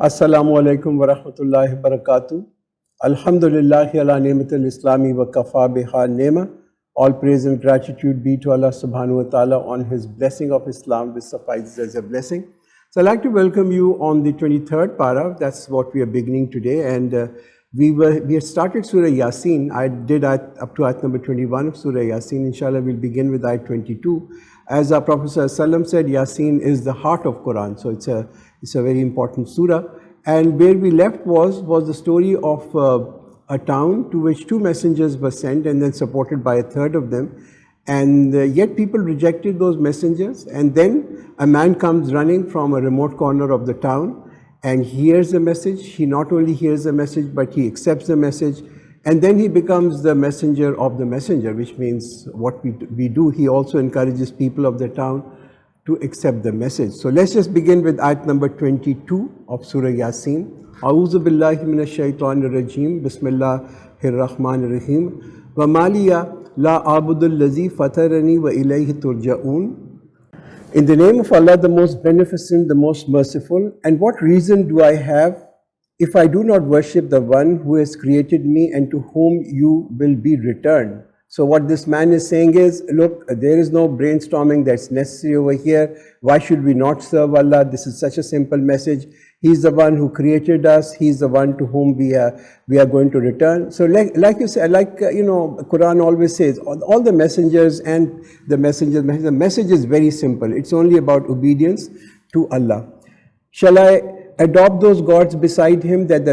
Assalamu alaikum wa rahmatullahi wa barakatuh. Alhamdulillahi ala ni'matil islami wa kafa biha nema. All praise and gratitude be to Allah subhanahu wa ta'ala on His blessing of Islam, which suffices as a blessing. So I'd like to welcome you on the 23rd para. That's what we are beginning today. And we had started Surah Yaseen. I did up to ayat number 21 of Surah Yaseen. Inshallah, we'll begin with ayat 22. As our Prophet ﷺ said, Yaseen is the heart of Quran. So it's a very important surah. And where we left was the story of a town to which 2 messengers were sent and then supported by a third of them. And yet people rejected those messengers. And then a man comes running from a remote corner of the town and hears the message. He not only hears the message, but he accepts the message. And then he becomes the messenger of the messenger, which means what we do. He also encourages people of the town to accept the message. So let's just begin with ayat number 22 of Surah Yaseen. A'udhu billahi minash shaitanir rajim. Bismillahir rahmanir rahim. Wa maliya la a'budul lazi fatarani wa ilayhi turja'un. In the name of Allah, the most beneficent, the most merciful. And what reason do I have if I do not worship the one who has created me and to whom you will be returned? So what this man is saying is, look, there is no brainstorming that's necessary over here. Why should we not serve Allah? This is such a simple message. He's the one who created us. He's the one to whom we are going to return. So like you say, Quran always says, all the messengers and the message is very simple. It's only about obedience to Allah. Shall I adopt those gods beside him that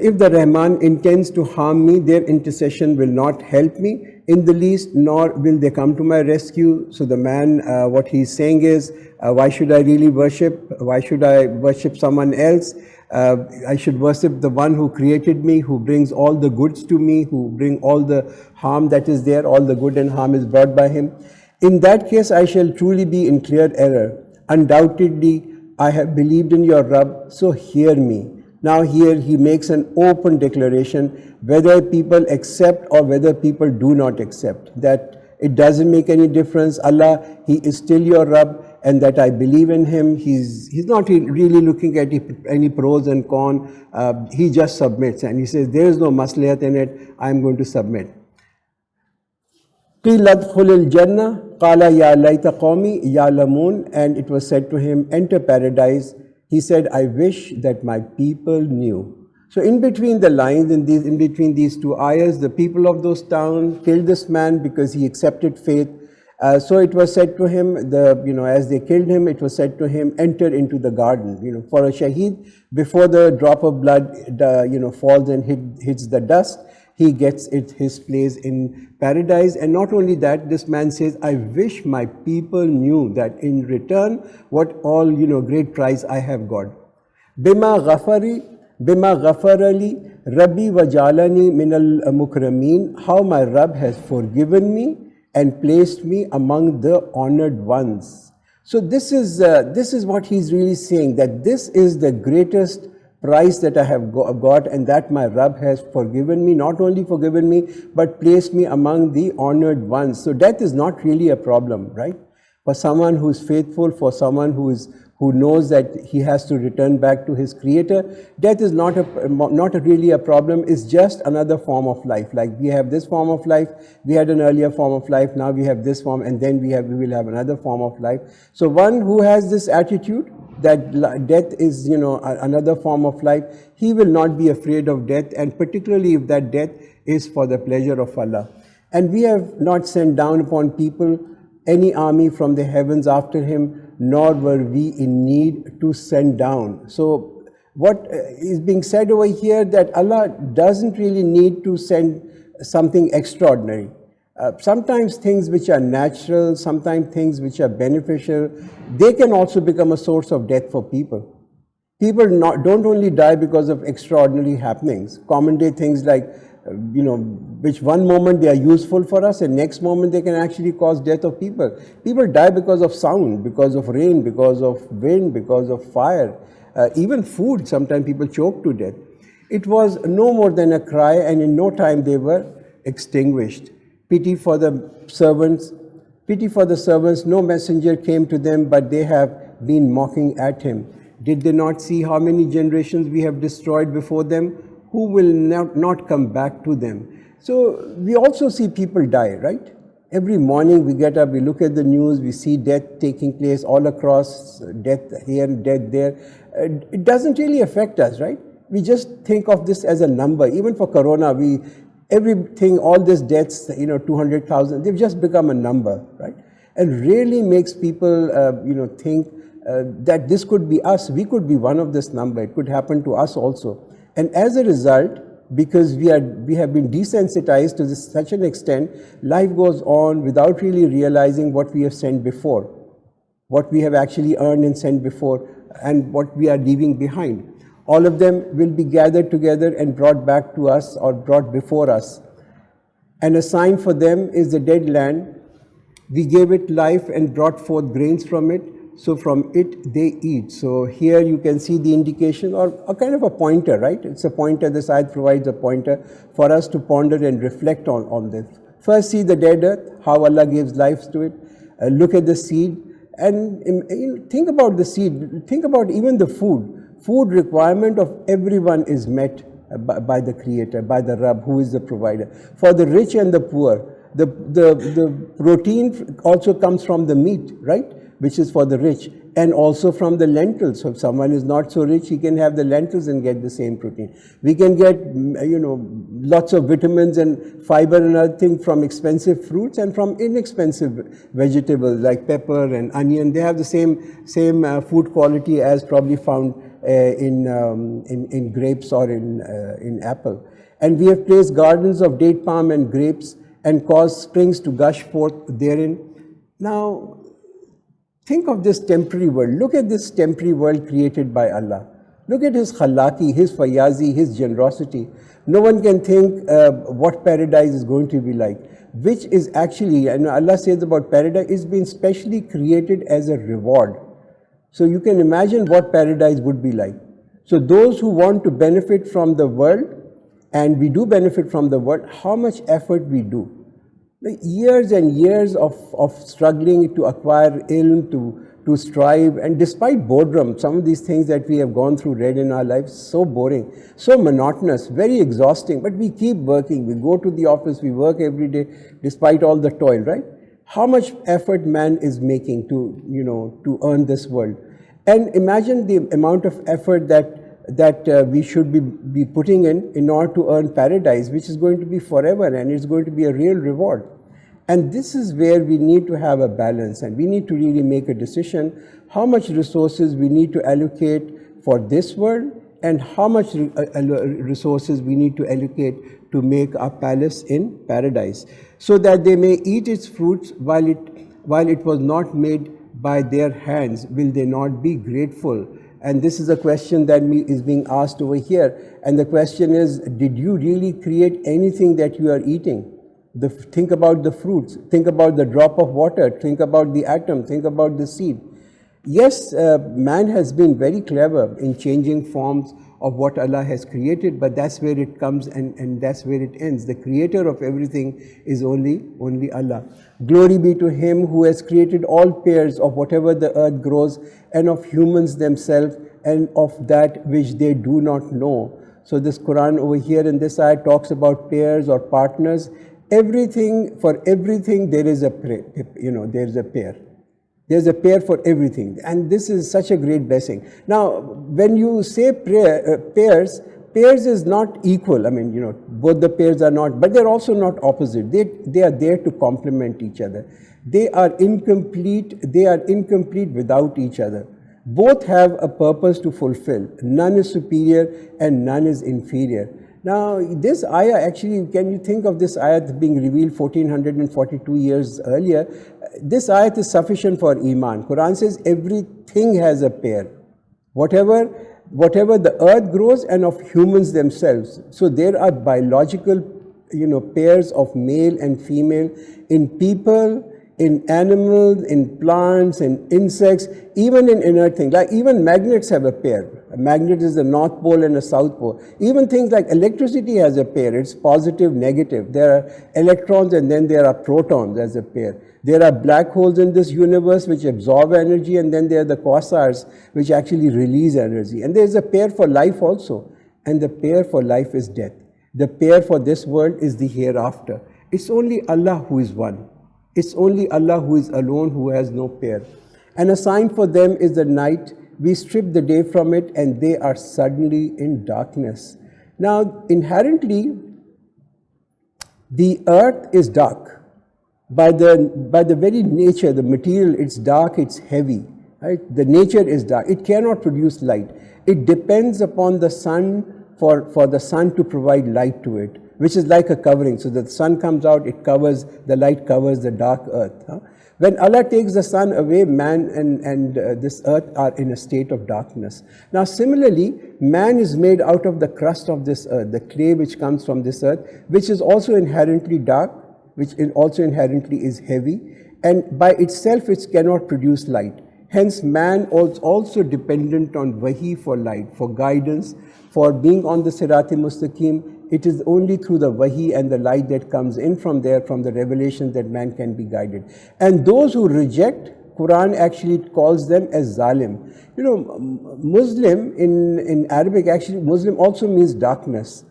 if the Rahman intends to harm me, their intercession will not help me in the least, nor will they come to my rescue. So the man, what he's saying is, why should I really worship? Why should I worship someone else? I should worship the one who created me, who brings all the goods to me, who bring all the harm that is there, all the good and harm is brought by him. In that case, I shall truly be in clear error. Undoubtedly, I have believed in your Rabb, so hear me. Now here he makes an open declaration, whether people accept or whether people do not accept, that it doesn't make any difference. Allah, He is still your Rabb, and that I believe in Him. He's not really looking at any pros and cons. He just submits and he says, there is no maslahat in it, I am going to submit. قِيلَ ادْخُلِ الْجَنَّةِ قَالَ يَا لَيْتَ قَوْمِي يَعْلَمُونَ. And it was said to him, enter paradise. He said, I wish that my people knew. So in between the lines, in between these 2 ayahs, the people of those towns killed this man because he accepted faith. So it was said to him, as they killed him, it was said to him, enter into the garden. For a shaheed, before the drop of blood, falls and hits the dust, he gets his place in paradise. And not only that, this man says, I wish my people knew that in return, what all, great prize I have got. Bima ghafarali Rabbi wajalani minal mukrameen. How my Rabb has forgiven me and placed me among the honored ones. So this is what he's really saying, that this is the greatest price that I have got, and that my Rabb has forgiven me, not only forgiven me, but placed me among the honored ones. So death is not really a problem, right? For someone who is faithful, for someone who knows that he has to return back to his Creator, death is not really a problem. It's just another form of life. Like we have this form of life, we had an earlier form of life, now we have this form, and then we will have another form of life. So one who has this attitude that death is, another form of life, he will not be afraid of death, and particularly if that death is for the pleasure of Allah. And we have not sent down upon people any army from the heavens after him, nor were we in need to send down. So what is being said over here, that Allah doesn't really need to send something extraordinary. Sometimes things which are natural, sometimes things which are beneficial, they can also become a source of death for people. People don't only die because of extraordinary happenings. Common day things like, which one moment they are useful for us and next moment they can actually cause death of people. People die because of sound, because of rain, because of wind, because of fire. Even food, sometimes people choke to death. It was no more than a cry, and in no time they were extinguished. Pity for the servants, no messenger came to them, but they have been mocking at him. Did they not see how many generations we have destroyed before them? Who will not come back to them? So we also see people die, right? Every morning we get up, we look at the news, we see death taking place all across, death here, death there. It doesn't really affect us, right? We just think of this as a number. Even for Corona, everything, all these deaths, 200,000, they've just become a number, right? And really makes people, think that this could be us. We could be one of this number. It could happen to us also. And as a result, because we have been desensitized to such an extent, life goes on without really realizing what we have sent before, what we have actually earned and sent before, and what we are leaving behind. All of them will be gathered together and brought back to us or brought before us. And a sign for them is the dead land. We gave it life and brought forth grains from it, so from it they eat. So here you can see the indication, or a kind of a pointer, right? It's a pointer. This ayat provides a pointer for us to ponder and reflect on this. First, see the dead earth, how Allah gives life to it. Look at the seed, and think about the seed. Think about even the food. Food requirement of everyone is met by the Creator, by the Rabb, who is the provider. For the rich and the poor, the protein also comes from the meat, right? Which is for the rich, and also from the lentils. So if someone is not so rich, he can have the lentils and get the same protein. We can get, lots of vitamins and fiber and other things from expensive fruits and from inexpensive vegetables like pepper and onion. They have the same food quality as probably found in grapes or in apple. And we have placed gardens of date palm and grapes and caused springs to gush forth therein. Now, think of this temporary world. Look at this temporary world created by Allah. Look at His khalaki, His fayazi, His generosity. No one can think what paradise is going to be like, which is actually, Allah says about paradise, it's been specially created as a reward. So you can imagine what paradise would be like. So those who want to benefit from the world, and we do benefit from the world, how much effort we do. The years and years of struggling to acquire ilm, to strive, and despite boredom, some of these things that we have gone through, read in our lives, so boring, so monotonous, very exhausting, but we keep working. We go to the office, we work every day, despite all the toil, right? How much effort man is making to earn this world. And imagine the amount of effort that we should be putting in order to earn paradise, which is going to be forever, and it's going to be a real reward. And this is where we need to have a balance, and we need to really make a decision how much resources we need to allocate for this world, and how much resources we need to allocate to make our palace in paradise, so that they may eat its fruits while it was not made by their hands. Will they not be grateful? And this is a question that is being asked over here. And the question is, did you really create anything that you are eating? Think about the fruits. Think about the drop of water. Think about the atom. Think about the seed. Yes, man has been very clever in changing forms of what Allah has created, but that's where it comes and that's where it ends. The creator of everything is only Allah. Glory be to Him who has created all pairs of whatever the earth grows, and of humans themselves, and of that which they do not know. So this Quran over here in this ayah talks about pairs or partners. For everything there is a pair. There is a pair. There's a pair for everything, and this is such a great blessing. Now, when you say pairs is not equal. Both the pairs are not, but they're also not opposite. They are there to complement each other. They are incomplete without each other. Both have a purpose to fulfill. None is superior and none is inferior. Now, this ayah actually, can you think of this ayat being revealed 1442 years earlier? This ayat is sufficient for Iman. Quran says everything has a pair. Whatever the earth grows, and of humans themselves. So there are biological, pairs of male and female in people, in animals, in plants, in insects, even in inert things. Like even magnets have a pair. A magnet is a north pole and a south pole. Even things like electricity has a pair. It's positive, negative. There are electrons and then there are protons as a pair. There are black holes in this universe which absorb energy, and then there are the quasars which actually release energy. And there's a pair for life also. And the pair for life is death. The pair for this world is the hereafter. It's only Allah who is one. It's only Allah who is alone, who has no pair. And a sign for them is the night. We strip the day from it and they are suddenly in darkness. Now, inherently, the earth is dark. By the very nature, the material, it's dark, it's heavy. Right? The nature is dark. It cannot produce light. It depends upon the sun for the sun to provide light to it, which is like a covering. So that the sun comes out, the light covers the dark earth. When Allah takes the sun away, man and this earth are in a state of darkness. Now similarly, man is made out of the crust of this earth, the clay which comes from this earth, which is also inherently dark, which also inherently is heavy, and by itself it cannot produce light. Hence man is also dependent on wahi for light, for guidance, for being on the Sirat-e Mustaqim. It is only through the wahi and the light that comes in from there, from the revelation, that man can be guided. And those who reject, Quran actually calls them as zalim. You know, Muslim in Arabic, actually Muslim also means darkness.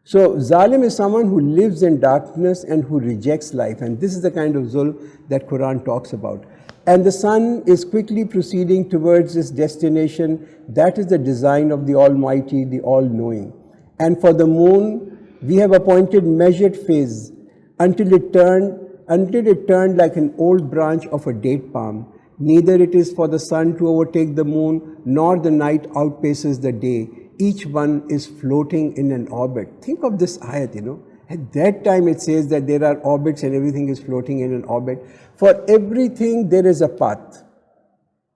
So zalim is someone who lives in darkness and who rejects life. And this is the kind of zulm that Quran talks about. And the sun is quickly proceeding towards its destination. That is the design of the Almighty, the All-Knowing. And for the moon, we have appointed measured phase until it turned like an old branch of a date palm. Neither it is for the sun to overtake the moon, nor the night outpaces the day. Each one is floating in an orbit. Think of this ayat, you know. At that time it says that there are orbits and everything is floating in an orbit. For everything there is a path.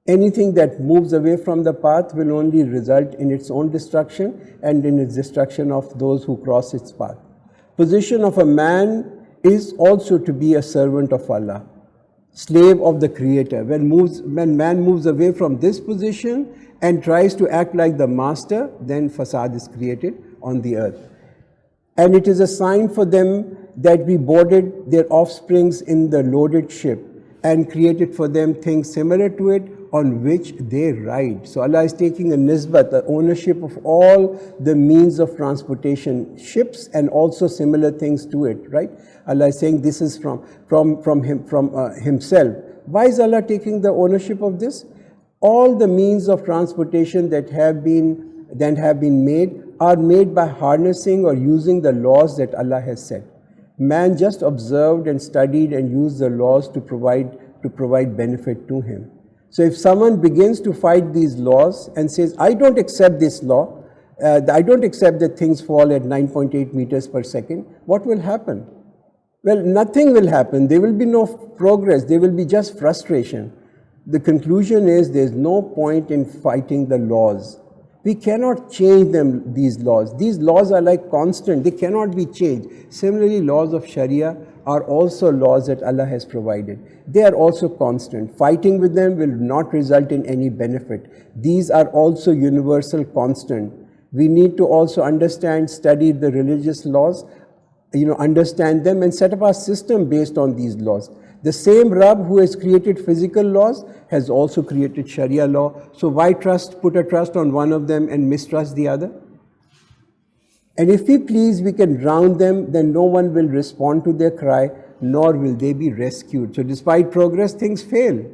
Anything that moves away from the path will only result in its own destruction and in its destruction of those who cross its path. Position of a man is also to be a servant of Allah, slave of the Creator. When man moves away from this position and tries to act like the master, then fasad is created on the earth. And it is a sign for them that we boarded their offsprings in the loaded ship and created for them things similar to it on which they ride. So Allah is taking a nisbat, the ownership of all the means of transportation, ships and also similar things to it, right? Allah is saying this is from Himself. Why is Allah taking the ownership of this? All the means of transportation that have been made are made by harnessing or using the laws that Allah has set. Man just observed and studied and used the laws to provide benefit to him. So if someone begins to fight these laws and says, I don't accept this law, I don't accept that things fall at 9.8 meters per second, what will happen? Well, nothing will happen. There will be no progress. There will be just frustration. The conclusion is there's no point in fighting the laws. We cannot change them, these laws. These laws are like constant. They cannot be changed. Similarly, laws of Sharia are also laws that Allah has provided. They are also constant. Fighting with them will not result in any benefit. These are also universal constant. We need to also understand, study the religious laws, understand them and set up our system based on these laws. The same Rabb who has created physical laws has also created Sharia law. So why put a trust on one of them and mistrust the other? And if we please, we can drown them, then no one will respond to their cry, nor will they be rescued. So despite progress, things fail.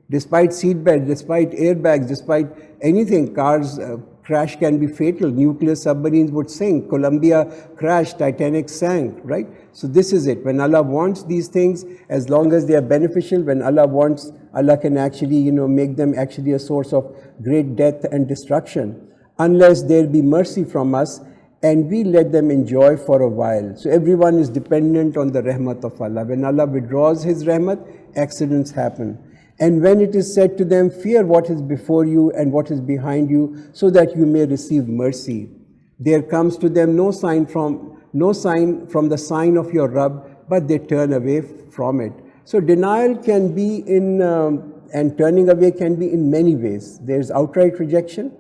Despite seatbelts, despite airbags, despite anything, cars crash can be fatal. Nuclear submarines would sink. Columbia crashed, Titanic sank, right? So this is it. When Allah wants these things, as long as they are beneficial, when Allah wants, Allah can actually, make them actually a source of great death and destruction. Unless there be mercy from us, and we let them enjoy for a while. So everyone is dependent on the rahmat of Allah. When Allah withdraws His rahmat, accidents happen. And when it is said to them, fear what is before you and what is behind you, so that you may receive mercy. There comes to them no sign from the sign of your Rabb, but they turn away from it. So denial can be and turning away can be in many ways. There's outright rejection,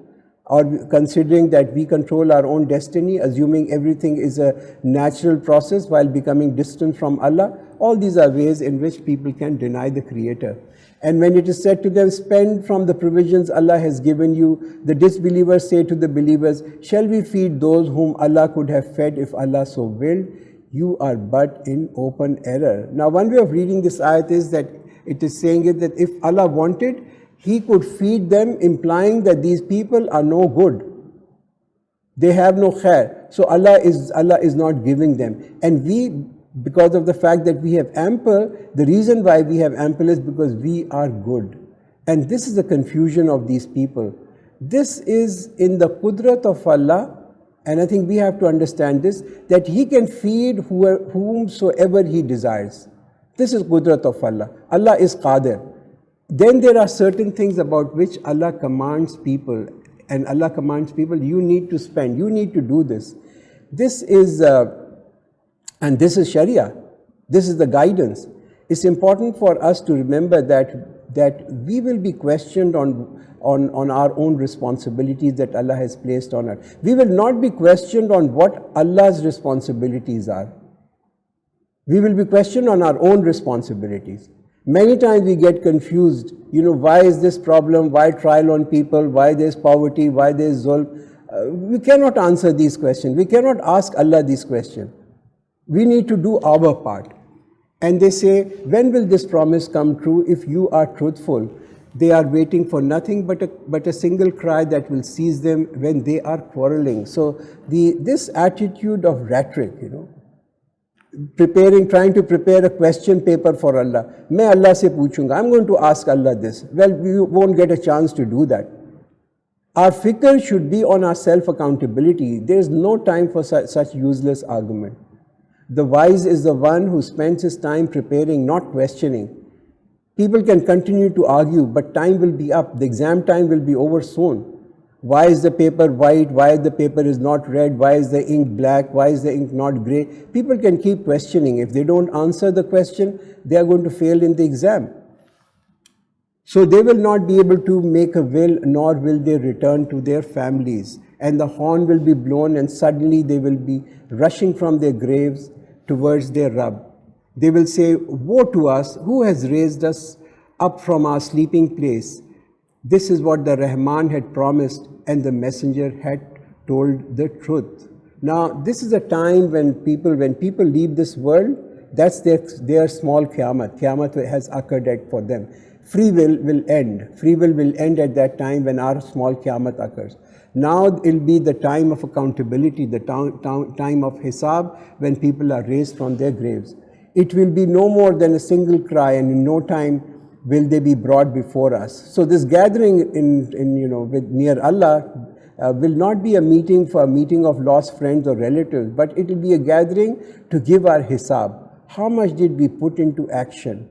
or considering that we control our own destiny, assuming everything is a natural process while becoming distant from Allah. All these are ways in which people can deny the Creator. And when it is said to them, spend from the provisions Allah has given you, the disbelievers say to the believers, shall we feed those whom Allah could have fed if Allah so willed? You are but in open error. Now, one way of reading this ayat is that it is saying it that if Allah wanted, He could feed them, implying that these people are no good. They have no khair. So Allah is not giving them. And we, because of the fact that we have ample, the reason why we have ample is because we are good. And this is the confusion of these people. This is in the qudrat of Allah, and I think we have to understand this, that He can feed whomsoever He desires. This is qudrat of Allah. Allah is qadir. Then there are certain things about which Allah commands people, and Allah commands people, you need to spend, you need to do this. This is, and this is Sharia. This is the guidance. It's important for us to remember that we will be questioned on our own responsibilities that Allah has placed on us. We will not be questioned on what Allah's responsibilities are. We will be questioned on our own responsibilities. Many times we get confused, why is this problem, why trial on people, why there's poverty, why there's zulm. We cannot answer these questions. We cannot ask Allah these questions. We need to do our part. And they say, when will this promise come true? If you are truthful, they are waiting for nothing but a single cry that will seize them when they are quarreling. So this attitude of rhetoric, trying to prepare a question paper for Allah. Main Allah se poochunga, I'm going to ask Allah this. Well, we won't get a chance to do that. Our fikr should be on our self-accountability. There is no time for such useless argument. The wise is the one who spends his time preparing, not questioning. People can continue to argue, but time will be up. The exam time will be over soon. Why is the paper white? Why the paper is not red? Why is the ink black? Why is the ink not grey? People can keep questioning. If they don't answer the question, they are going to fail in the exam. So they will not be able to make a will, nor will they return to their families. And the horn will be blown, and suddenly they will be rushing from their graves towards their Rabb. They will say, woe to us, who has raised us up from our sleeping place? This is what the Rahman had promised, and the Messenger had told the truth. Now, this is a time when people leave this world, that's their small qiyamah. Qiyamah has occurred for them. Free will end. Free will end at that time when our small qiyamah occurs. Now it will be the time of accountability, the time of hisab, when people are raised from their graves. It will be no more than a single cry, and in no time will they be brought before us. So this gathering near Allah will not be a meeting of lost friends or relatives, but it will be a gathering to give our hisab. How much did we put into action?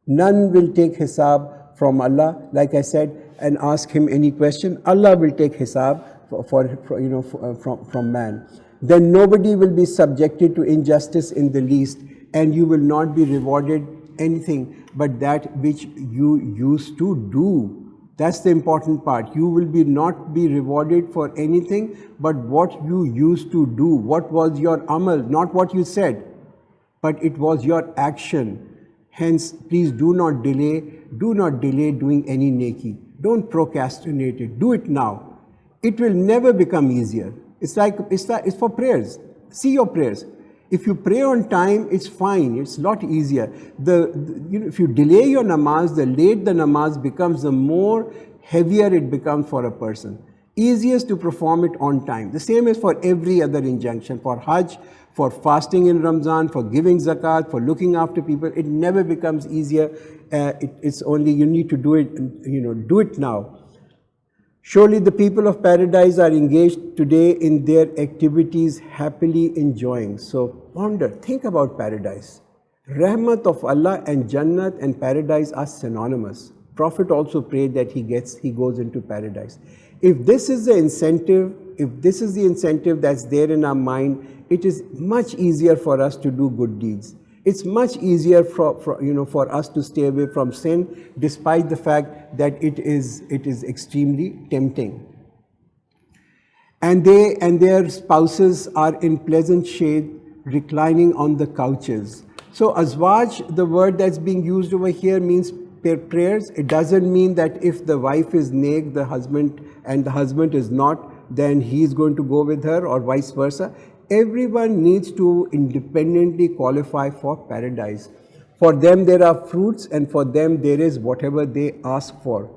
None will take hisab from Allah, like I said, and ask Him any question. Allah will take hisab from man. Then nobody will be subjected to injustice in the least, and you will not be rewarded anything but that which you used to do. That's the important part. You will not be rewarded for anything but what you used to do. What was your amal, not what you said, but it was your action. Hence, please do not delay doing any neki. Don't procrastinate it. Do it now. It will never become easier. It's for prayers. See your prayers. If you pray on time, it's fine. It's a lot easier. If you delay your namaz, the late the namaz becomes, the more heavier it becomes for a person. Easiest to perform it on time. The same is for every other injunction. For Hajj, for fasting in Ramzan, for giving zakat, for looking after people. It never becomes easier. It's only you need to do it. Do it now. Surely the people of paradise are engaged today in their activities, happily enjoying. So ponder, think about paradise. Rahmat of Allah and Jannat and paradise are synonymous. Prophet also prayed that he goes into paradise. If this is the incentive that's there in our mind, it is much easier for us to do good deeds. It's much easier for us to stay away from sin, despite the fact that it is extremely tempting. And they and their spouses are in pleasant shade, reclining on the couches. So azwaj, the word that's being used over here, means prayers. It doesn't mean that if the wife is naked, the husband, and the husband is not, then he's going to go with her, or vice versa. Everyone needs to independently qualify for paradise. For them there are fruits, and for them there is whatever they ask for.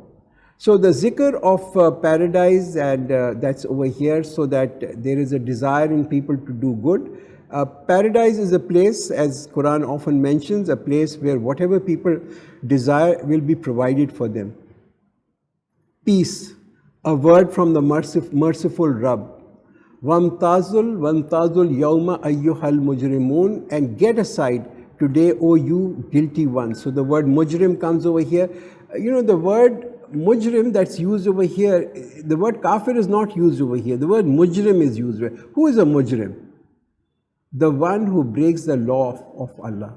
So the zikr of paradise, and that's over here, so that there is a desire in people to do good. Paradise is a place, as Quran often mentions, a place where whatever people desire will be provided for them. Peace, a word from the merciful Rabb. Wamtazul yawma ayyuhal mujrimun, and get aside today, O you guilty ones. So the word mujrim comes over here. The word mujrim that's used over here, the word kafir is not used over here. The word mujrim is used. Who is a mujrim? The one who breaks the law of Allah.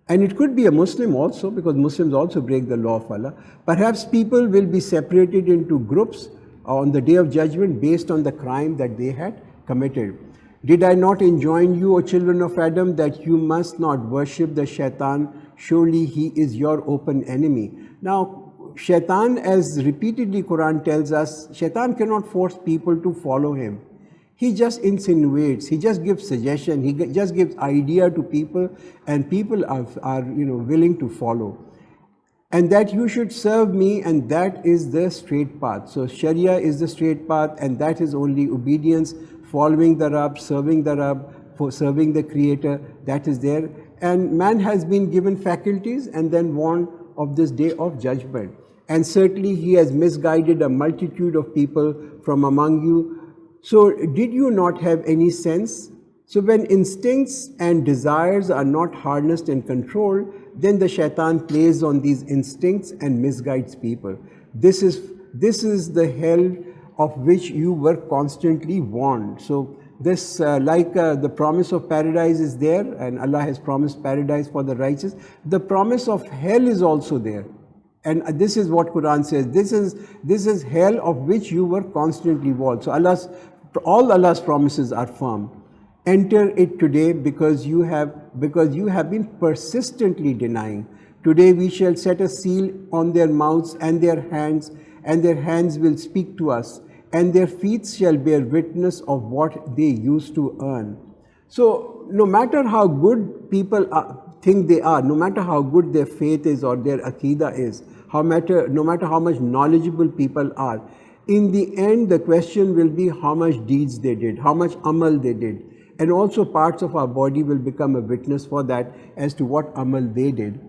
And it could be a Muslim also, because Muslims also break the law of Allah. Perhaps people will be separated into groups on the day of judgment based on the crime that they had committed. Did I not enjoin you, O children of Adam, that you must not worship the shaitan? Surely he is your open enemy. Now, shaitan, as repeatedly Quran tells us, shaitan cannot force people to follow him. He just insinuates, he just gives suggestion, he just gives idea to people, and people are willing to follow. And that you should serve me, and that is the straight path. So Sharia is the straight path, and that is only obedience, following the Rabb, serving the Rabb, for serving the Creator, that is there. And man has been given faculties and then warned of this day of judgment. And certainly he has misguided a multitude of people from among you. So did you not have any sense? So when instincts and desires are not harnessed and controlled, then the shaitan plays on these instincts and misguides people. This is the hell of which you were constantly warned. So this, the promise of paradise is there, and Allah has promised paradise for the righteous. The promise of hell is also there. And this is what Quran says. This is hell of which you were constantly warned. So all Allah's promises are firm. Enter it today, because you have been persistently denying. Today we shall set a seal on their mouths and their hands will speak to us, and their feet shall bear witness of what they used to earn. So no matter how good people think they are, no matter how good their faith is or their aqidah is, no matter how much knowledgeable people are, in the end the question will be how much deeds they did, how much amal they did. And also parts of our body will become a witness for that as to what amal they did.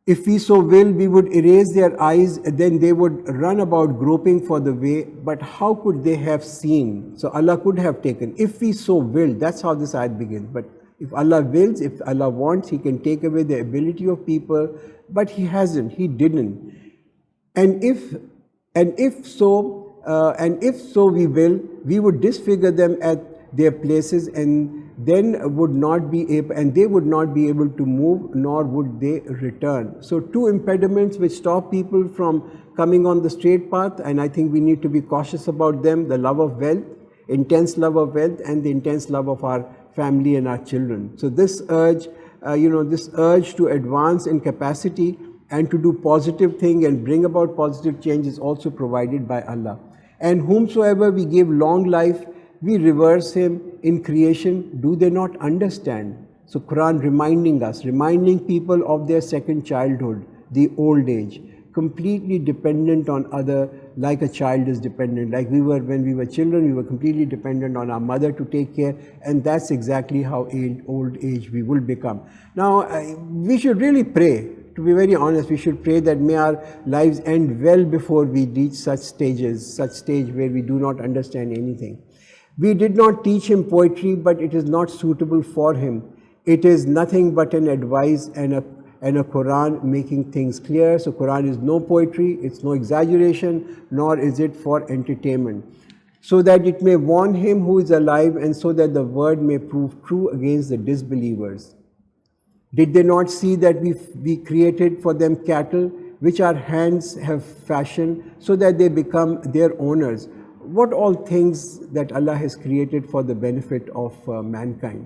If we so will, we would erase their eyes, then they would run about groping for the way, but how could they have seen? So Allah could have taken, if we so will, that's how this ayat begins. But if Allah wills, if Allah wants, He can take away the ability of people, but He hasn't, He didn't. And if so we will, we would disfigure them at their places, and then they would not be able to move, nor would they return. So two impediments which stop people from coming on the straight path, and I think we need to be cautious about them: the love of wealth, intense love of wealth, and the intense love of our family and our children. So this urge, this urge to advance in capacity and to do positive thing and bring about positive change is also provided by Allah. And whomsoever we give long life, we reverse him in creation. Do they not understand? So Quran reminding people of their second childhood, the old age, completely dependent on other, like a child is dependent. Like when we were children, we were completely dependent on our mother to take care, and that's exactly how old age we will become. Now, we should really pray. To be very honest, we should pray that may our lives end well before we reach such stage where we do not understand anything. We did not teach him poetry, but it is not suitable for him. It is nothing but an advice and a Quran making things clear. So Quran is no poetry, it's no exaggeration, nor is it for entertainment. So that it may warn him who is alive, and so that the word may prove true against the disbelievers. Did they not see that we created for them cattle, which our hands have fashioned, so that they become their owners? what all things that Allah has created for the benefit of mankind.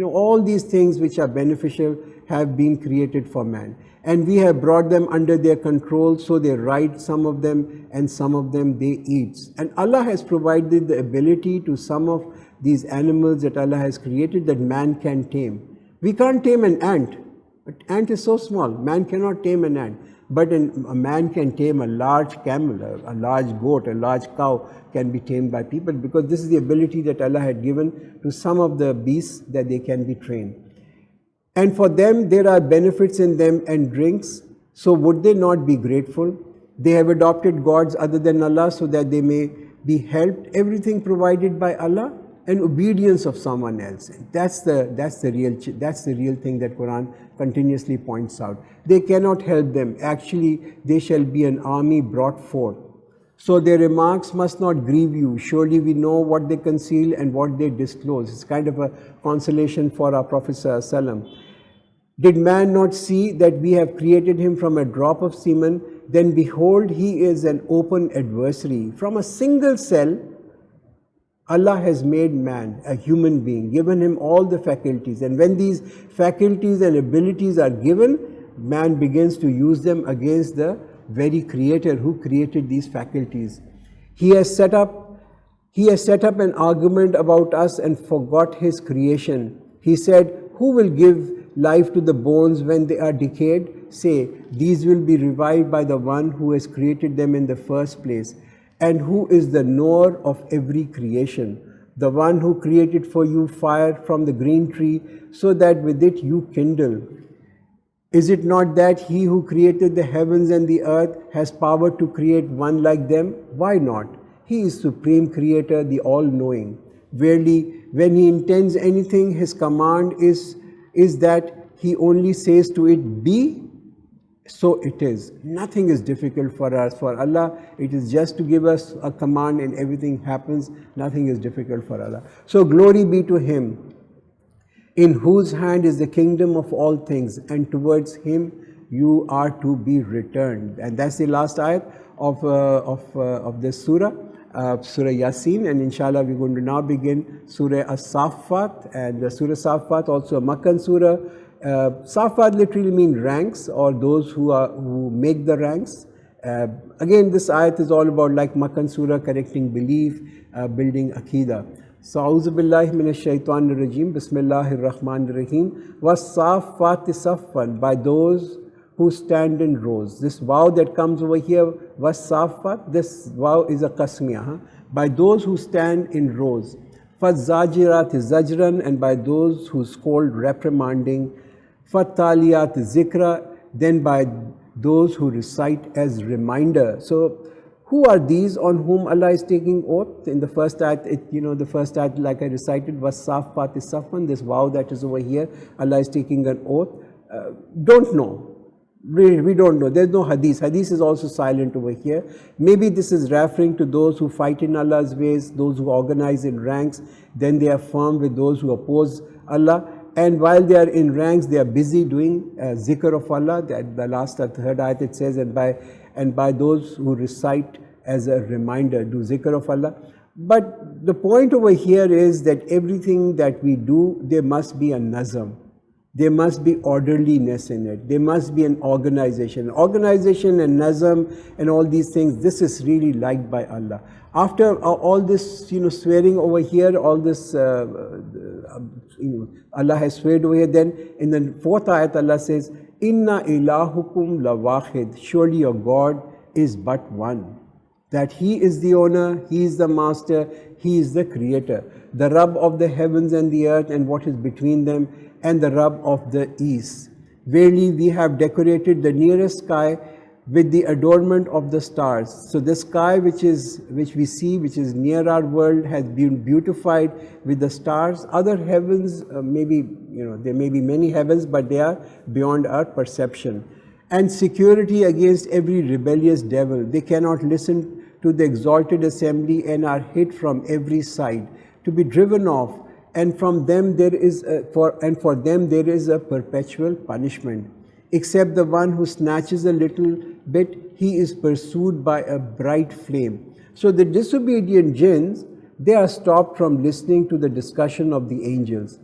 All these things which are beneficial have been created for man. And we have brought them under their control, so they ride some of them and some of them they eat. And Allah has provided the ability to some of these animals that Allah has created that man can tame. We can't tame an ant. An ant is so small, man cannot tame an ant. But a man can tame a large camel, a large goat, a large cow can be tamed by people, because this is the ability that Allah had given to some of the beasts, that they can be trained. And for them, there are benefits in them and drinks. So would they not be grateful? They have adopted gods other than Allah so that they may be helped. Everything provided by Allah and obedience of someone else. That's the real thing that Quran continuously points out. They cannot help them. Actually, they shall be an army brought forth. So their remarks must not grieve you. Surely we know what they conceal and what they disclose. It's kind of a consolation for our Prophet ﷺ. Did man not see that we have created him from a drop of semen? Then behold, he is an open adversary. From a single cell, Allah has made man, a human being, given him all the faculties. And when these faculties and abilities are given, man begins to use them against the very Creator who created these faculties. He has set up an argument about us and forgot his creation. He said, who will give life to the bones when they are decayed? Say, these will be revived by the one who has created them in the first place, and who is the knower of every creation. The one who created for you fire from the green tree, so that with it you kindle. Is it not that he who created the heavens and the earth has power to create one like them? Why not? He is Supreme Creator, the All-Knowing. Verily, when he intends anything, his command is that he only says to it, be, so it is. Nothing is difficult for us. For Allah, it is just to give us a command and everything happens. Nothing is difficult for Allah. So glory be to Him, in whose hand is the kingdom of all things, and towards Him you are to be returned. And that's the last ayat of this surah, Surah Yaseen. And inshallah we're going to now begin Surah As-Saffat. And the Surah Saffat, also a Makkan surah. Saffat literally means ranks, or those who make the ranks. Again, this ayat is all about, like Makkan surah, correcting belief, building Aqidah. So, A'udhu Billahi Minash Shaitanir Rajim, Bismillahir Rahmanir Rahim. Was-Saffat saffan, by those who stand in rows. This wow that comes over here, was-Saffat, this wow is a qasmiyah. By those who stand in rows. Faz-Zajirat zajran, and by those who scold reprimanding. Fattaliyat zikra, then by those who recite as reminder. So, who are these on whom Allah is taking oath? In the first ayat, the first ayat, like I recited, was Saffat saffan, this vow that is over here, Allah is taking an oath. Don't know. We don't know. There's no hadith. Hadith is also silent over here. Maybe this is referring to those who fight in Allah's ways, those who organize in ranks, then they are firm with those who oppose Allah. And while they are in ranks, they are busy doing zikr of Allah. The last, third ayat, it says, and by those who recite as a reminder, do zikr of Allah. But the point over here is that everything that we do, there must be a nazam. There must be orderliness in it. There must be an organization. Organization and nazam and all these things, this is really liked by Allah. After all this, swearing over here, all this, Allah has sweared over here, then in the fourth ayat, Allah says, Inna ilahukum lawahid, surely your God is but one. That He is the owner, He is the master, He is the creator. The Rabb of the heavens and the earth and what is between them, and the Rabb of the east. Verily we have decorated the nearest sky with the adornment of the stars. So the sky which we see, which is near our world, has been beautified with the stars. Other heavens, there may be many heavens, but they are beyond our perception. And security against every rebellious devil. They cannot listen to the exalted assembly and are hid from every side, to be driven off. And from them there is for them there is a perpetual punishment. Except the one who snatches a little bit, he is pursued by a bright flame. So the disobedient jinns, they are stopped from listening to the discussion of the angels.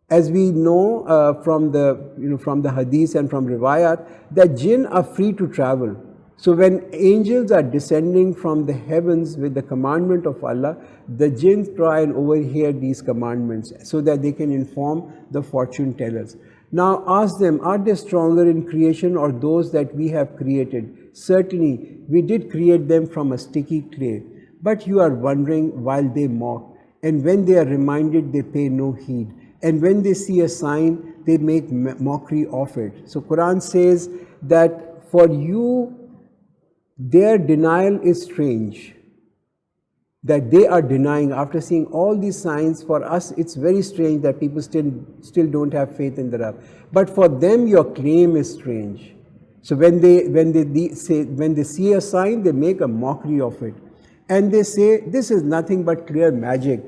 As we know from the hadith and from riwayat, that jinn are free to travel. So when angels are descending from the heavens with the commandment of Allah, the jinns try and overhear these commandments so that they can inform the fortune tellers. Now ask them, are they stronger in creation or those that we have created? Certainly, we did create them from a sticky clay. But you are wondering while they mock, and when they are reminded, they pay no heed. And when they see a sign, they make mockery of it. So Quran says that for you, their denial is strange. That they are denying after seeing all these signs. For us, it's very strange that people still don't have faith in the Rabb. But for them, your claim is strange. So when they see a sign, they make a mockery of it. And they say, this is nothing but clear magic.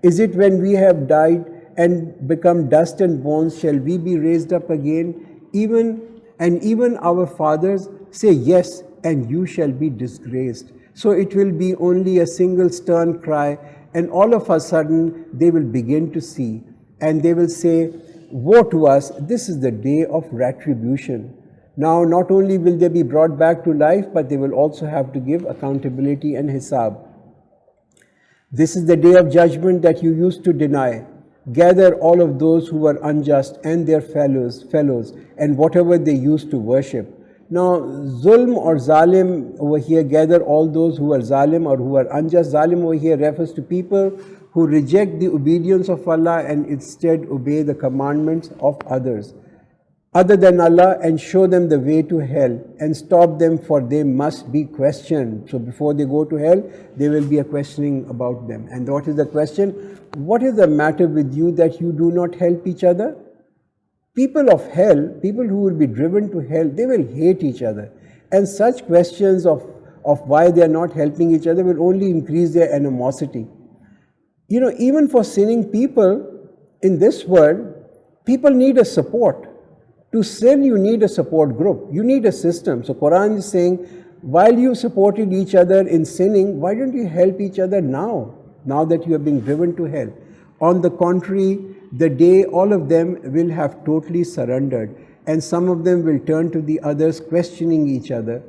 Is it when we have died and become dust and bones, shall we be raised up again? Even our fathers say yes, and you shall be disgraced. So it will be only a single stern cry, and all of a sudden they will begin to see, and they will say, woe to us, this is the day of retribution. Now not only will they be brought back to life, but they will also have to give accountability and hisab. This is the day of judgment that you used to deny. Gather all of those who were unjust and their fellows, and whatever they used to worship. Now, zulm or zalim over here, gather all those who are zalim or who are unjust. Zalim over here refers to people who reject the obedience of Allah and instead obey the commandments of others other than Allah, and show them the way to hell and stop them, for they must be questioned. So before they go to hell, there will be a questioning about them. And what is the question? What is the matter with you that you do not help each other? People of hell, people who will be driven to hell, they will hate each other. And such questions of why they are not helping each other will only increase their animosity. Even for sinning people in this world, people need a support. To sin, you need a support group. You need a system. So Quran is saying, while you supported each other in sinning, why don't you help each other now that you are being driven to hell? On the contrary, the day all of them will have totally surrendered, and some of them will turn to the others, questioning each other.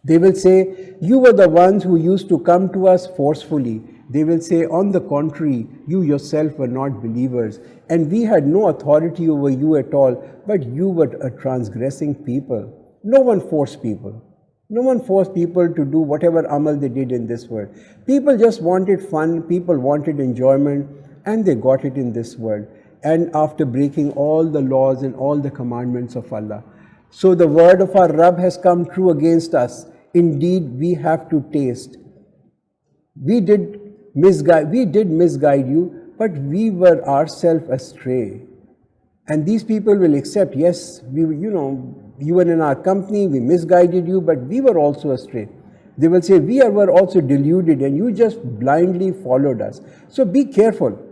They will say, you were the ones who used to come to us forcefully. They will say, on the contrary, you yourself were not believers, and we had no authority over you at all, but you were a transgressing people. No one forced people. No one forced people to do whatever amal they did in this world. People just wanted fun, people wanted enjoyment, and they got it in this world. And after breaking all the laws and all the commandments of Allah. So the word of our Rabb has come true against us. Indeed, we have to taste. We did misguide you, but we were ourselves astray. And these people will accept, yes, you were in our company, we misguided you, but we were also astray. They will say, we were also deluded and you just blindly followed us. So be careful.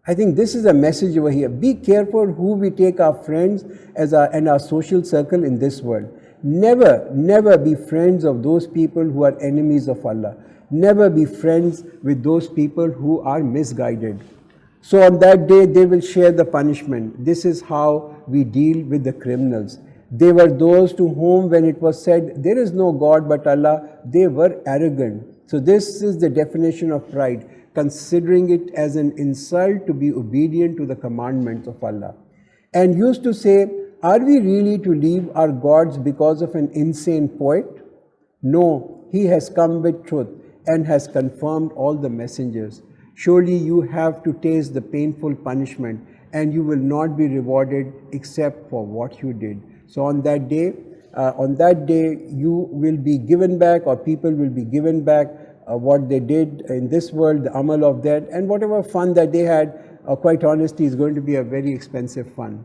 I think this is a message over here. Be careful who we take our friends and our social circle in this world. Never be friends of those people who are enemies of Allah. Never be friends with those people who are misguided. So on that day, they will share the punishment. This is how we deal with the criminals. They were those to whom, when it was said, there is no God but Allah, they were arrogant. So this is the definition of pride, considering it as an insult to be obedient to the commandments of Allah. And used to say, are we really to leave our gods because of an insane poet? No, he has come with truth and has confirmed all the messengers. Surely you have to taste the painful punishment, and you will not be rewarded except for what you did. So on that day, you will be given back, or people will be given back what they did in this world, the amal of that, and whatever fun that they had, quite honestly, is going to be a very expensive fun.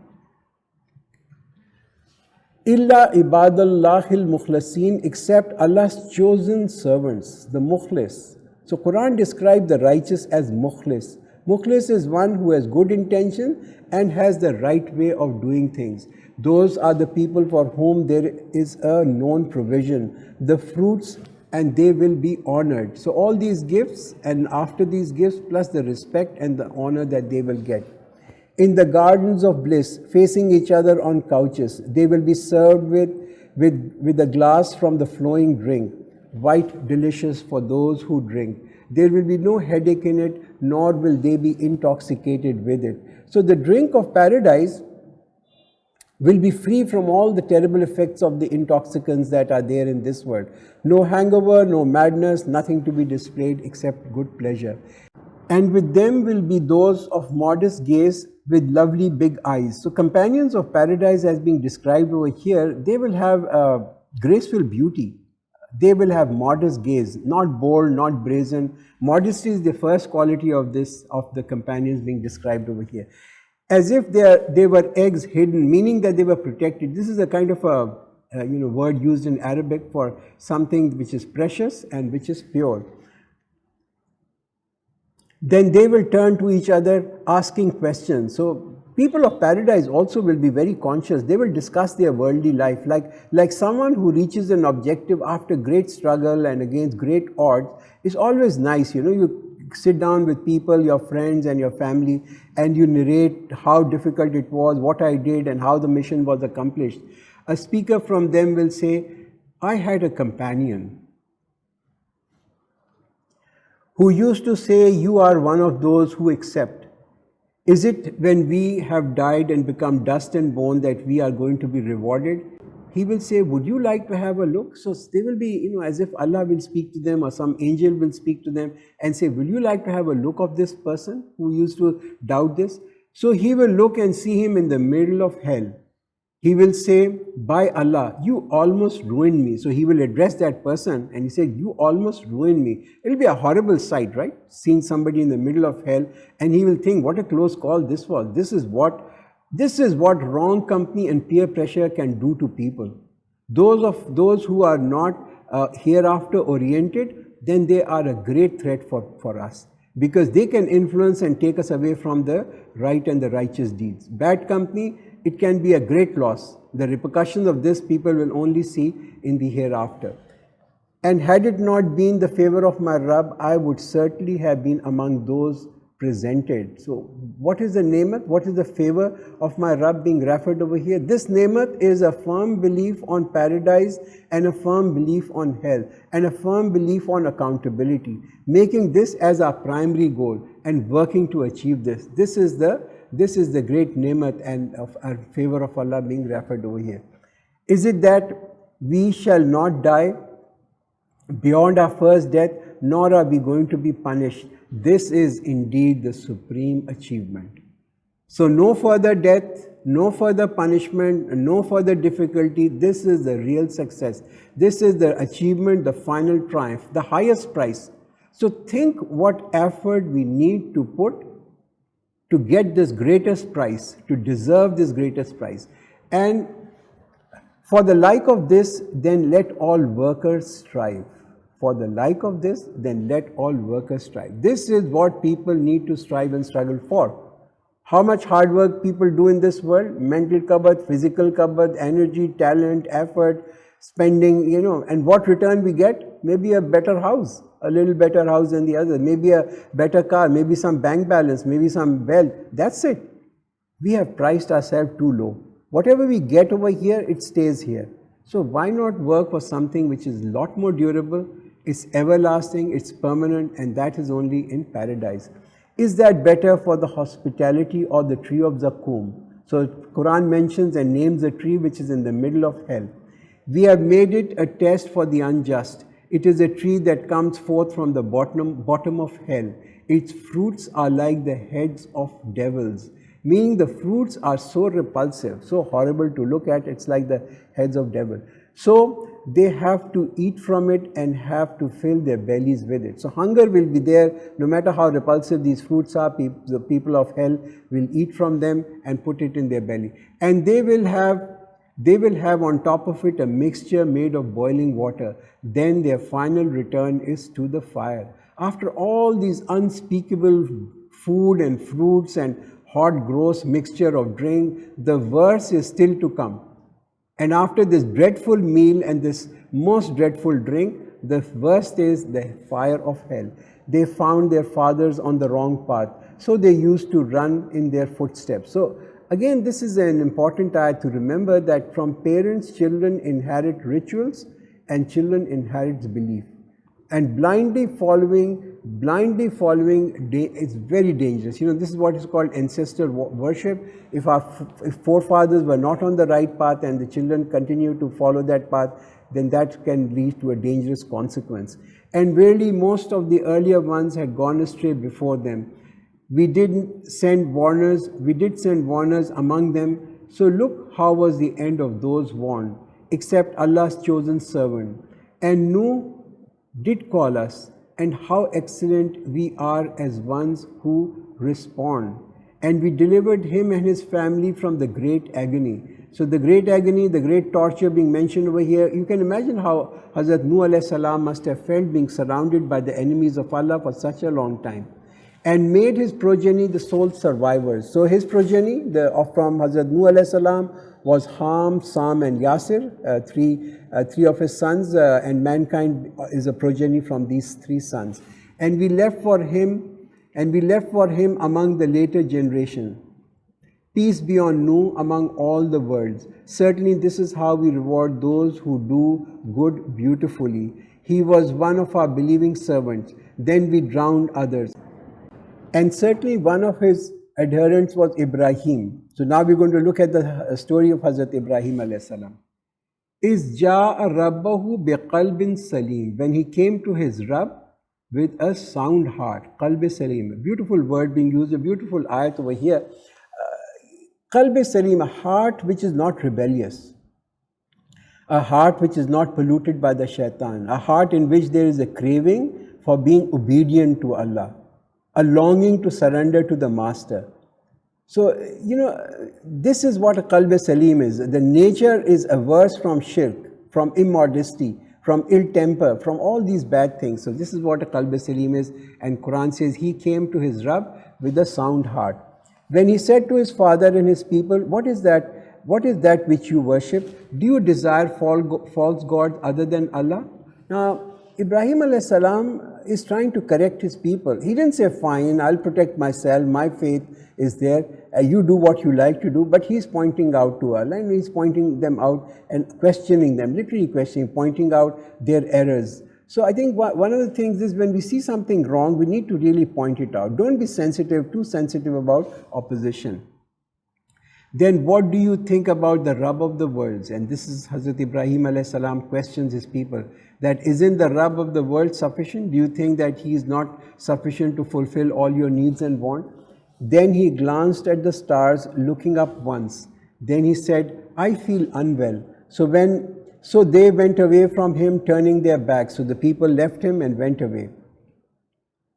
Illa ibadallahil mukhlasin, except Allah's chosen servants, the mukhlis. So Quran described the righteous as mukhlis. Mukhlis is one who has good intention and has the right way of doing things. Those are the people for whom there is a known provision, the fruits and they will be honored. So all these gifts, and after these gifts, plus the respect and the honor that they will get. In the gardens of bliss, facing each other on couches, they will be served with a glass from the flowing drink, white, delicious for those who drink. There will be no headache in it, nor will they be intoxicated with it. So the drink of paradise will be free from all the terrible effects of the intoxicants that are there in this world. No hangover, no madness, nothing to be displayed except good pleasure. And with them will be those of modest gaze with lovely big eyes. So companions of paradise, as being described over here, they will have graceful beauty. They will have modest gaze, not bold, not brazen. Modesty is the first quality of the companions being described over here. As if they were eggs hidden, meaning that they were protected. This is a kind of a word used in Arabic for something which is precious and which is pure. Then they will turn to each other asking questions. So people of paradise also will be very conscious. They will discuss their worldly life like someone who reaches an objective after great struggle and against great odds. It's always nice, you sit down with people, your friends and your family, and you narrate how difficult it was, what I did and how the mission was accomplished. A speaker from them will say, I had a companion who used to say, you are one of those who accept. Is it when we have died and become dust and bone that we are going to be rewarded? He will say, would you like to have a look? So they will be, as if Allah will speak to them or some angel will speak to them and say, will you like to have a look of this person who used to doubt this? So he will look and see him in the middle of hell. He will say, by Allah, you almost ruined me. So he will address that person and he said, you almost ruined me. It will be a horrible sight, right? Seeing somebody in the middle of hell, and he will think, what a close call this was. This is what wrong company and peer pressure can do to people. Those who are not hereafter oriented, then they are a great threat for us, because they can influence and take us away from the right and the righteous deeds. Bad company, it can be a great loss. The repercussions of this people will only see in the hereafter. And had it not been the favor of my Rabb, I would certainly have been among those presented. So what is the nemat? What is the favor of my Rabb being referred over here? This nemat is a firm belief on paradise and a firm belief on hell and a firm belief on accountability, making this as our primary goal and working to achieve this. This is the great nemat and of our favor of Allah being referred over here. Is it that we shall not die beyond our first death, nor are we going to be punished? This is indeed the supreme achievement. So no further death, no further punishment, no further difficulty. This is the real success. This is the achievement, the final triumph, the highest prize. So think what effort we need to put to get this greatest prize, to deserve this greatest prize. And for the like of this, then let all workers strive. For the like of this, then let all workers strive. This is what people need to strive and struggle for. How much hard work people do in this world? Mental kabad, physical kabad, energy, talent, effort, spending, and what return we get? Maybe a better house, a little better house than the other, maybe a better car, maybe some bank balance, maybe some wealth. That's it. We have priced ourselves too low. Whatever we get over here, it stays here. So why not work for something which is a lot more durable, it's everlasting, it's permanent, and that is only in paradise. Is that better for the hospitality or the tree of Zaqqum? So Quran mentions and names the tree which is in the middle of hell. We have made it a test for the unjust. It is a tree that comes forth from the bottom of hell. Its fruits are like the heads of devils, meaning the fruits are so repulsive, so horrible to look at. It's like the heads of devil. So they have to eat from it and have to fill their bellies with it. So hunger will be there, no matter how repulsive these fruits are. The people of hell will eat from them and put it in their belly. And they will have on top of it a mixture made of boiling water. Then their final return is to the fire. After all these unspeakable food and fruits and hot gross mixture of drink, the worst is still to come. And after this dreadful meal and this most dreadful drink, The worst is the fire of hell. They found their fathers on the wrong path, so they used to run in their footsteps. So again, this is an important ayah to remember, that from parents, children inherit rituals and children inherit belief. And blindly following is very dangerous. This is what is called ancestor worship. If forefathers were not on the right path and the children continue to follow that path, then that can lead to a dangerous consequence. And really, most of the earlier ones had gone astray before them. We did send warners among them. So look how was the end of those warned, except Allah's chosen servant. And Nuh did call us, and how excellent we are as ones who respond. And we delivered him and his family from the great agony. So the great agony, the great torture being mentioned over here, you can imagine how Hazrat Nuh alayhi salam must have felt being surrounded by the enemies of Allah for such a long time. And made his progeny the sole survivors. So his progeny from Hazrat Nuh alayhi salam was Ham, Sam and Yasir, three of his sons, and mankind is a progeny from these three sons. And we left for him among the later generation. Peace be on Nuh among all the worlds. Certainly this is how we reward those who do good beautifully. He was one of our believing servants. Then we drowned others. And certainly one of his adherents was Ibrahim. So now we're going to look at the story of Hazrat Ibrahim alayhi salam. Is ja'a rabbahu biqalbin salim. When he came to his Rabb with a sound heart. Qalb salim. A beautiful word being used, a beautiful ayat over here. Qalb salim, a heart which is not rebellious. A heart which is not polluted by the shaitan. A heart in which there is a craving for being obedient to Allah. A longing to surrender to the Master. So, this is what a qalb salim is. The nature is averse from shirk, from immodesty, from ill temper, from all these bad things. So this is what a qalb salim is. And Quran says he came to his Rabb with a sound heart. When he said to his father and his people, what is that which you worship? Do you desire false gods other than Allah? Now, Ibrahim alayhi salam is trying to correct his people. He didn't say, fine, I'll protect myself, my faith is there, you do what you like to do, but he's pointing out to Allah and he's pointing them out and questioning them, literally questioning, pointing out their errors. So I think one of the things is when we see something wrong, we need to really point it out. Don't be too sensitive about opposition. Then what do you think about the Rabb of the worlds? And this is Hazrat Ibrahim alayhi salam questions his people, that isn't the Rabb of the world sufficient? Do you think that he is not sufficient to fulfill all your needs and wants? Then he glanced at the stars, looking up once. Then he said, I feel unwell. So they went away from him, turning their backs. So the people left him and went away.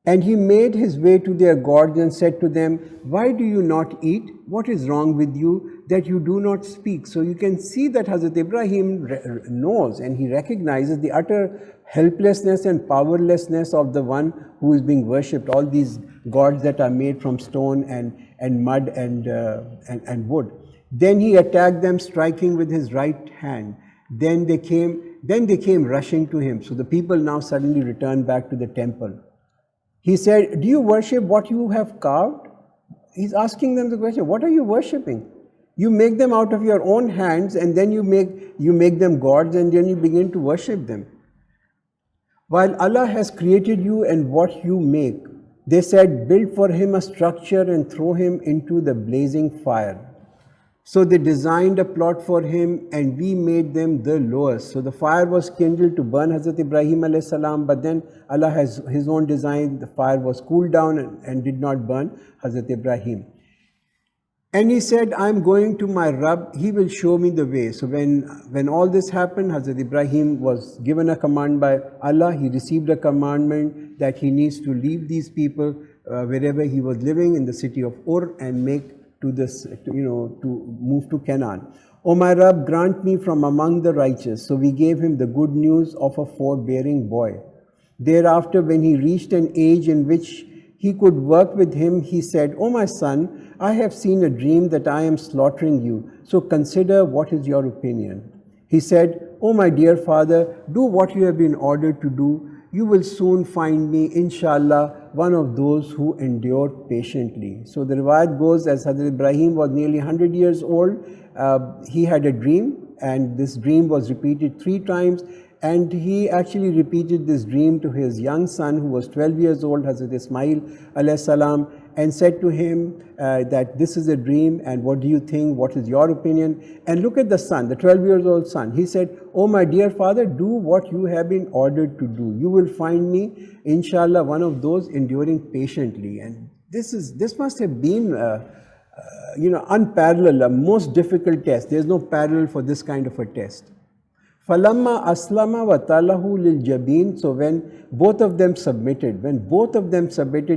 And he made his way to their gods and said to them, why do you not eat? What is wrong with you that you do not speak? So you can see that Hazrat Ibrahim knows and he recognizes the utter helplessness and powerlessness of the one who is being worshipped. All these gods that are made from stone and mud and wood. Then he attacked them, striking with his right hand. Then they came rushing to him. So the people now suddenly returned back to the temple. He said, do you worship what you have carved? He's asking them the question, what are you worshipping? You make them out of your own hands and then you make them gods and then you begin to worship them. While Allah has created you and what you make, they said, build for him a structure and throw him into the blazing fire. So they designed a plot for him and we made them the lowest. So the fire was kindled to burn Hazrat Ibrahim alayhi salam, but then Allah has his own design. The fire was cooled down and did not burn Hazrat Ibrahim. And he said, I'm going to my Rabb, he will show me the way. So when all this happened, Hazrat Ibrahim was given a command by Allah. He received a commandment that he needs to leave these people wherever he was living in the city of Ur and to move to Canaan. O my Rabb, grant me from among the righteous. So we gave him the good news of a forbearing boy. Thereafter, when he reached an age in which he could work with him, he said, O my son, I have seen a dream that I am slaughtering you. So consider what is your opinion. He said, "O my dear father, do what you have been ordered to do. You will soon find me, inshallah, one of those who endure patiently." So the riwayat goes, as Hazrat Ibrahim was nearly 100 years old, he had a dream, and this dream was repeated 3 times. And he actually repeated this dream to his young son, who was 12 years old, Hazrat Ismail alayhi salam, and said to him that this is a dream, and what do you think, what is your opinion? And look at the son, the 12 years old son. He said, "Oh my dear father, do what you have been ordered to do. You will find me, inshallah, one of those enduring patiently." And this must have been unparalleled, a most difficult test. There's no parallel for this kind of a test. Falamma aslama wa talahu lil jabin. So when both of them submitted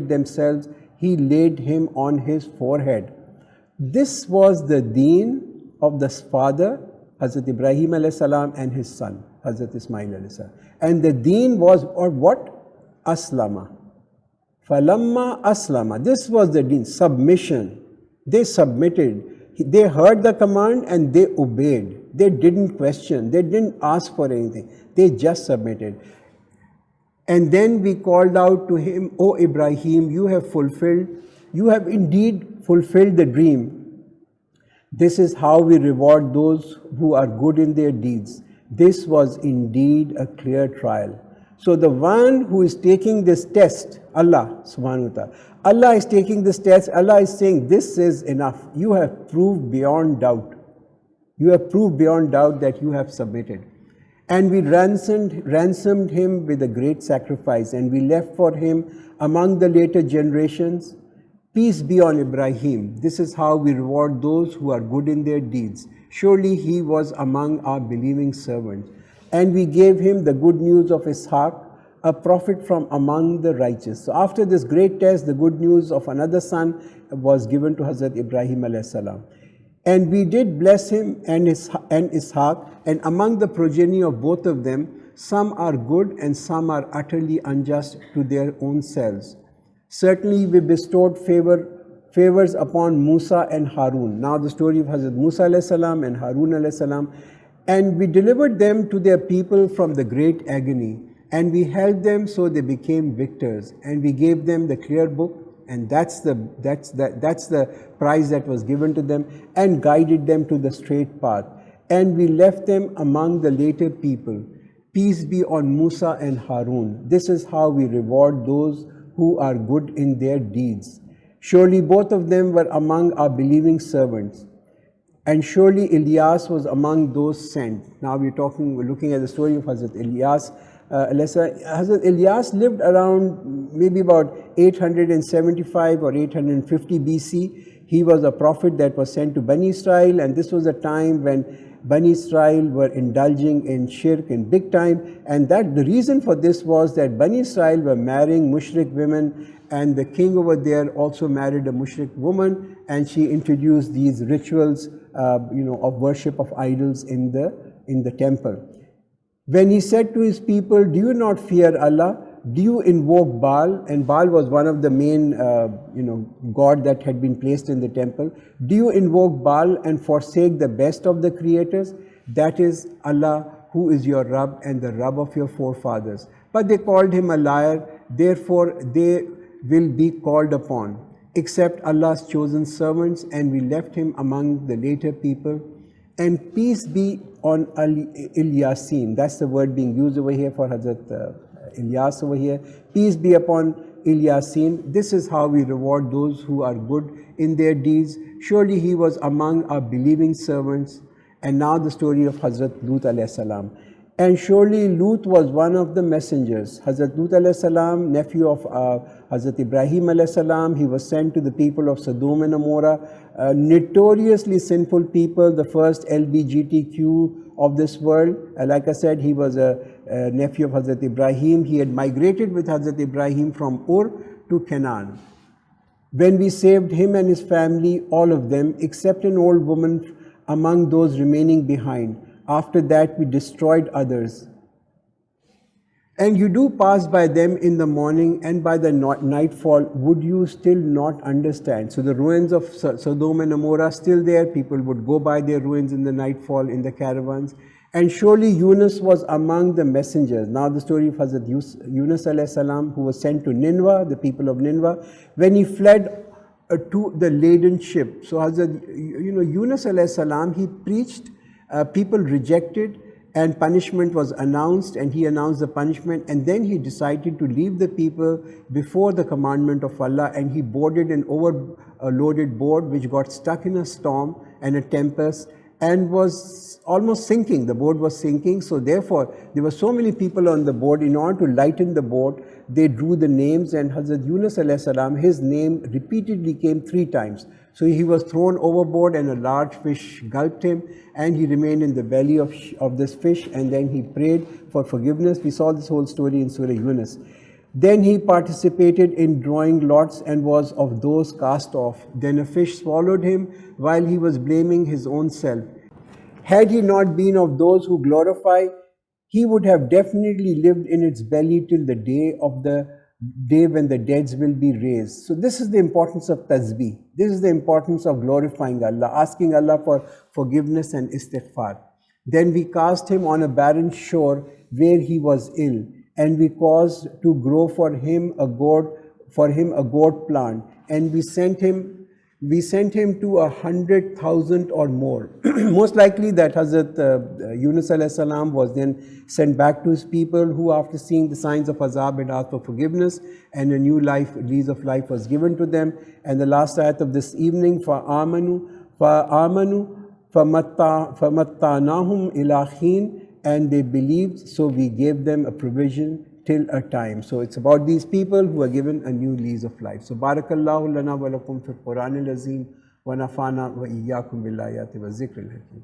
themselves, he laid him on his forehead. This was the deen of the father, Hazrat Ibrahim alayhi salam, and his son, Hazrat Ismail alayhi salam. And the deen was, or what? Aslama. Falamma aslama. This was the deen, submission. They submitted. They heard the command and they obeyed. They didn't question. They didn't ask for anything. They just submitted. And then we called out to him, "O Ibrahim, you have indeed fulfilled the dream. This is how we reward those who are good in their deeds. This was indeed a clear trial." So the one who is taking this test, Allah subhanahu wa ta'ala, Allah is taking this test. Allah is saying, this is enough. You have proved beyond doubt. You have proved beyond doubt that you have submitted. And we ransomed him with a great sacrifice, and we left for him among the later generations, peace be on Ibrahim. This is how we reward those who are good in their deeds. Surely he was among our believing servants. And we gave him the good news of Ishaq, a prophet from among the righteous. So after this great test, the good news of another son was given to Hazrat Ibrahim alayhi salam. And we did bless him and Ishaq, and among the progeny of both of them, some are good and some are utterly unjust to their own selves. Certainly we bestowed favors upon Musa and Harun. Now the story of Hazrat Musa alayhi salam and Harun alayhi salam. And we delivered them to their people from the great agony, and we held them so they became victors, and we gave them the clear book, and that's the prize that was given to them, and guided them to the straight path. And we left them among the later people. Peace be on Musa and Harun. This is how we reward those who are good in their deeds. Surely both of them were among our believing servants. And surely Ilyas was among those sent. Now we're looking at the story of Hazrat Ilyas. Hazrat Ilyas lived around maybe about 875 or 850 BC. He was a prophet that was sent to Bani Israel, and this was a time when Bani Israel were indulging in shirk in big time, and that the reason for this was that Bani Israel were marrying mushrik women, and the king over there also married a mushrik woman, and she introduced these rituals of worship of idols in the temple. When he said to his people, "Do you not fear Allah? Do you invoke Baal?" And Baal was one of the main god that had been placed in the temple. "Do you invoke Baal and forsake the best of the creators? That is Allah, who is your Rabb and the Rabb of your forefathers." But they called him a liar, therefore they will be called upon, except Allah's chosen servants, and we left him among the later people. And peace be on Yaseen. That's the word being used over here for Hazrat Ilyas over here. Peace be upon Yaseen. This is how we reward those who are good in their deeds. Surely he was among our believing servants. And now the story of Hazrat Lut alayhi salam. And surely Lut was one of the messengers. Hazrat Lut alayhi salam, nephew of Hazrat Ibrahim alayhi salam, he was sent to the people of Sodom and Gomorrah, notoriously sinful people, the first LGBTQ of this world. Like I said, he was a nephew of Hazrat Ibrahim. He had migrated with Hazrat Ibrahim from Ur to Canaan. When we saved him and his family, all of them, except an old woman among those remaining behind. After that, we destroyed others. And you do pass by them in the morning, and by the nightfall, would you still not understand? So the ruins of Sodom and Gomorrah still there. People would go by their ruins in the nightfall in the caravans. And surely Yunus was among the messengers. Now the story of Hazrat Yunus alayhi salam, who was sent to Nineveh, the people of Nineveh, when he fled to the laden ship. So Hazrat, Yunus alayhi salam, he preached, people rejected, and punishment was announced, and he announced the punishment, and then he decided to leave the people before the commandment of Allah, and he boarded an overloaded boat which got stuck in a storm and a tempest and was almost sinking. The boat was sinking, so therefore there were so many people on the boat. In order to lighten the boat, they drew the names, and Hazrat Yunus alayhi salam, his name repeatedly came 3 times. So he was thrown overboard, and a large fish gulped him, and he remained in the belly of this fish, and then he prayed for forgiveness. We saw this whole story in Surah Yunus. Then he participated in drawing lots and was of those cast off. Then a fish swallowed him while he was blaming his own self. Had he not been of those who glorify, he would have definitely lived in its belly till the day when the dead will be raised. So this is the importance of tasbih. This is the importance of glorifying Allah, asking Allah for forgiveness and istighfar. Then we cast him on a barren shore where he was ill, and we caused to grow for him a gourd plant, and we sent him to 100,000 or more. Most likely that Hazrat Yunus alayhi salam was then sent back to his people, who after seeing the signs of azab had asked for forgiveness, and a new lease of life was given to them. And the last ayat of this evening, فَآمَنُوا فَمَتَّعْنَاهُمْ إِلَى حِينٍ, and they believed, so we gave them a provision till a time. So it's about these people who are given a new lease of life. So barakallahu lana wa lakum fil Quran al-Azim wa nafana wa iyyakum bil ayati wa zikril hakim.